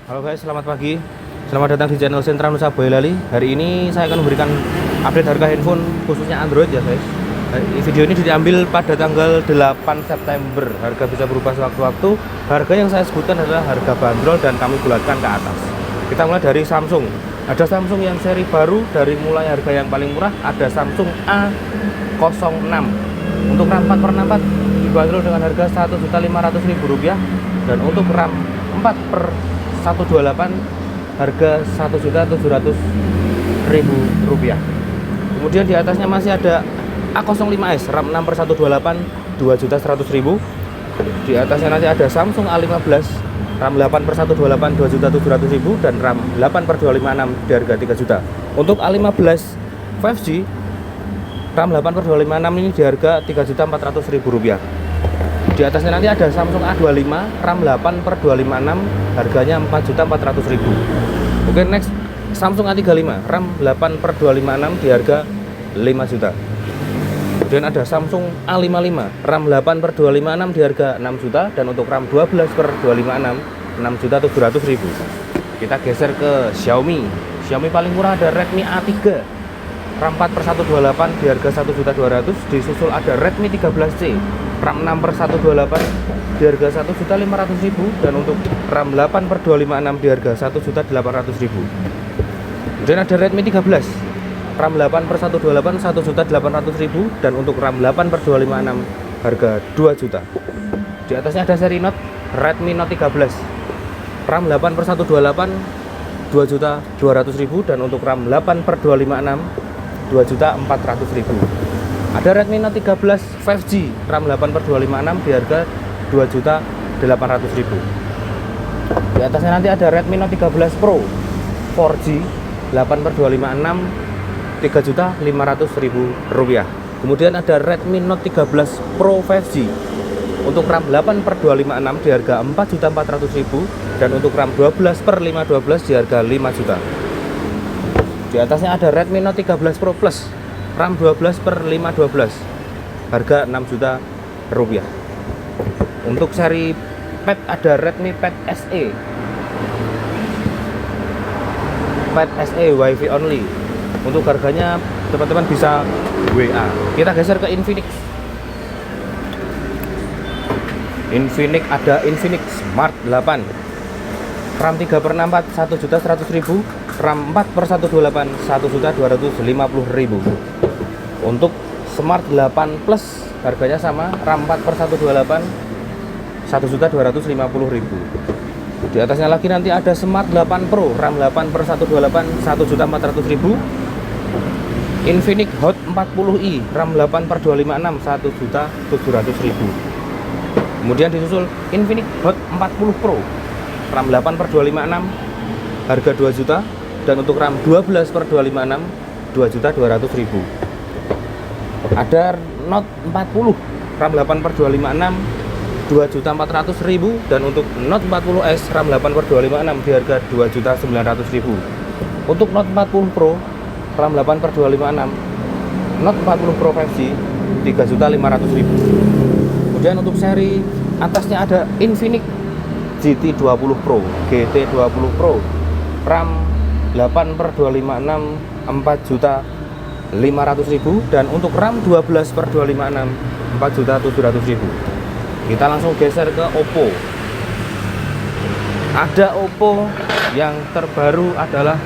Halo guys, selamat pagi. Selamat datang di channel Sentra Nusa Boyolali. Hari ini saya akan memberikan update harga handphone khususnya Android ya guys. Video ini diambil pada tanggal 8 September. Harga bisa berubah sewaktu-waktu. Harga yang saya sebutkan adalah harga bandrol dan kami bulatkan ke atas. Kita mulai dari Samsung. Ada Samsung yang seri baru, dari mulai harga yang paling murah ada Samsung A06. Untuk RAM 4/64 dibanderol dengan harga Rp1.500.000 dan untuk RAM 4/128 harga Rp1.700.000. Kemudian di atasnya masih ada A05s RAM 6/128 Rp2.100.000. Di atasnya nanti ada Samsung A15 RAM 8/128 Rp2.700.000 dan RAM 8/256 di harga Rp3.000.000. Untuk A15 5G RAM 8/256 ini di harga Rp3.400.000. Di atasnya nanti ada Samsung A25 RAM 8/256 harganya Rp4.400.000. Oke, next Samsung A35 RAM 8/256 di harga Rp5.000.000. Kemudian ada Samsung A55 RAM 8/256 di harga Rp6.000.000 dan untuk RAM 12/256 Rp6.700.000. Kita geser ke Xiaomi. Xiaomi paling murah ada Redmi A3 RAM 4/128 di harga Rp1.200.000. Disusul ada Redmi 13C RAM 6/128 di harga Rp1.500.000 dan untuk RAM 8/256 di harga Rp1.800.000. Kemudian ada Redmi 13 RAM 8/128 Rp1.800.000 dan untuk RAM 8/256 harga Rp2.000.000. Di atasnya ada seri Note Redmi Note 13 RAM 8/128 Rp2.200.000 dan untuk RAM 8/256 Rp2.400.000. Ada Redmi Note 13 5G RAM 8/256 di harga Rp2.800.000. Di atasnya nanti ada Redmi Note 13 Pro 4G 8/256 Rp3.500.000. Kemudian ada Redmi Note 13 Pro 5G untuk RAM 8/256 di harga Rp4.400.000 dan untuk RAM 12/512 di harga Rp5.000.000. Di atasnya ada Redmi Note 13 Pro Plus RAM 12/512 harga Rp6.000.000. Untuk seri Pad ada Redmi Pad SE Wi-Fi only. Untuk harganya teman-teman bisa WA. Kita geser ke Infinix. Ada Infinix Smart 8 RAM 3/64 Rp1.100.000, RAM 4/128 Rp1.250.000. Untuk Smart 8 Plus harganya sama, RAM 4/128 Rp1.250.000. Di atasnya lagi nanti ada Smart 8 Pro RAM 8/128 Rp1.400.000. Infinix Hot 40i RAM 8/256 Rp1.700.000. Kemudian disusul Infinix Hot 40 Pro RAM 8/256 harga Rp2.000.000 dan untuk RAM 12/256 Rp2.200.000. Ada Note 40 RAM 8/256 Rp2.400.000 dan untuk Note 40s RAM 8/256 di harga Rp2.900.000. Untuk Note 40 Pro RAM 8/256 Note 40 Pro 5G Rp3.500.000. Kemudian untuk seri atasnya ada Infinix GT20 Pro RAM 8/256 Rp4.500.000 dan untuk RAM 12/256 Rp4.700.000. Kita langsung geser ke Oppo. Ada Oppo yang terbaru adalah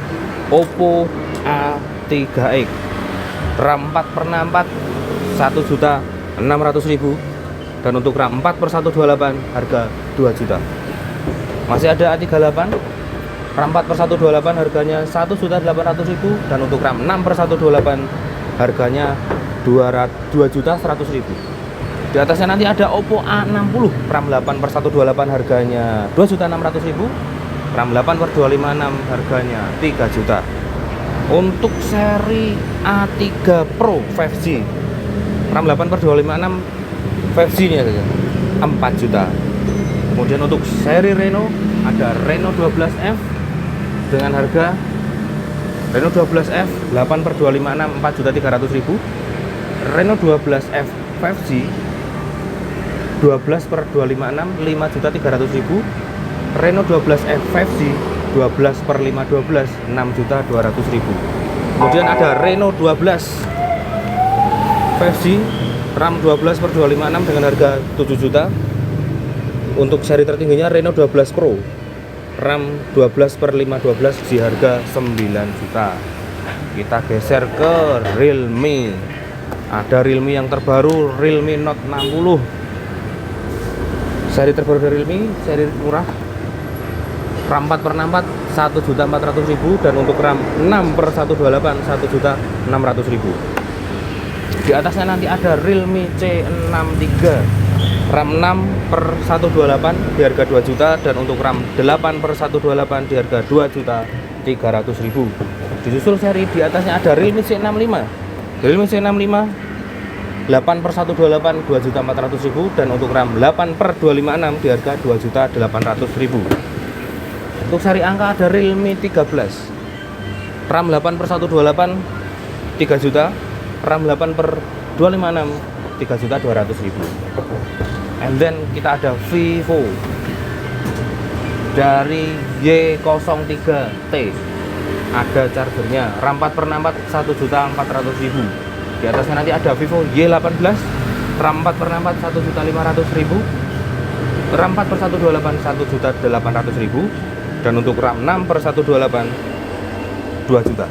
Oppo A3X RAM 4/64 Rp1.600.000 dan untuk RAM 4/128 harga Rp2.000.000. Masih ada A38 RAM 4/128 harganya Rp1.800.000 dan untuk RAM 6/128 harganya Rp2.100.000. Di atasnya nanti ada Oppo A60 RAM 8/128 harganya Rp2.600.000, RAM 8/256 harganya Rp3.000.000. Untuk seri A3 Pro 5G RAM 8/256 5G nya saja Rp4.000.000. Kemudian untuk seri Reno ada Reno 12F dengan harga Reno 12F 8/256 Rp4.300.000, Reno 12F 5G 12/256 Rp5.300.000, Reno 12F 5G 12 per 512 6.200.000. Kemudian ada Reno 12 5G RAM 12 per 256 dengan harga 7 juta. Untuk seri tertingginya Reno 12 Pro RAM 12 per 512 di harga 9 juta. Kita geser ke Realme. Ada Realme yang terbaru, Realme Note 60. Seri terbaru dari Realme, seri murah, RAM 4 per 64 1.400.000, dan untuk RAM 6 per 128 1.600.000. Di atasnya nanti ada Realme C63 RAM 6 per 128 di harga 2 juta, dan untuk RAM 8 per 128 di harga 2.300.000. Disusul seri di atasnya ada Realme C65. Realme C65 8 per 128 2.400.000, dan untuk RAM 8 per 256 di harga 2.800.000. Untuk seri angka ada Realme 13 RAM 8 per 128 3 juta, RAM 8 per 256 3.200.000. And then kita ada Vivo dari Y03T. Ada chargernya, RAM 4 per 64 1.400.000. Di atasnya nanti ada Vivo Y18 RAM 4 per 64 1.500.000, RAM 4 per 128 1.800.000, dan untuk RAM 6 per 128 2 juta.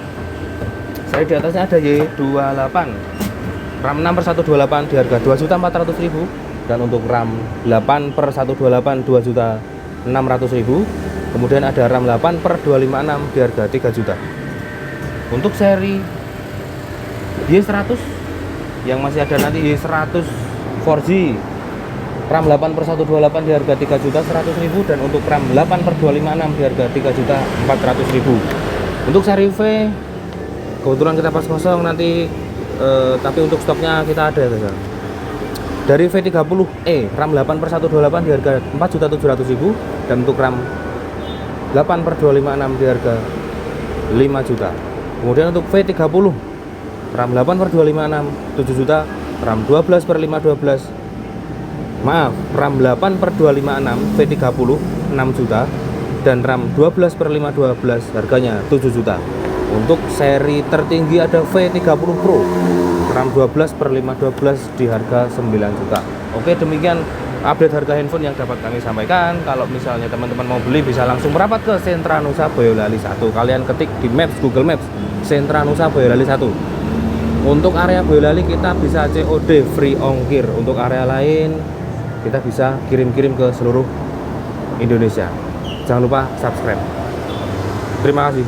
Saya di atasnya ada Y28 RAM 6 per 128 di harga 2.400.000, dan untuk RAM 8 per 128 2.600.000. Kemudian ada RAM 8 per 256 di harga 3 juta. Untuk seri Y100 yang masih ada nanti, Y100 4G RAM 8 per 128 di harga 3.100.000, dan untuk RAM 8 per 256 di harga 3.400.000. Untuk seri V kebetulan kita pas kosong nanti, tapi untuk stoknya kita ada ya guys. Dari V30e RAM 8 per 128 di harga 4.700.000, dan untuk RAM 8 per 256 di harga 5 juta. Kemudian untuk V30 RAM 8 per 256 7 juta, RAM 12 per 512 maaf RAM 8 per 256 V30 6 juta, dan RAM 12 per 512 harganya 7 juta. Untuk seri tertinggi ada V30 Pro RAM 12 per 512 di harga 9 juta. Oke, demikian update harga handphone yang dapat kami sampaikan. Kalau misalnya teman-teman mau beli, bisa langsung merapat ke Sentra Nusa Boyolali 1. Kalian ketik di Maps, Google Maps, Sentra Nusa Boyolali 1. Untuk area Boyolali kita bisa COD free ongkir. Untuk area lain kita bisa kirim-kirim ke seluruh Indonesia. Jangan lupa subscribe. Terima kasih.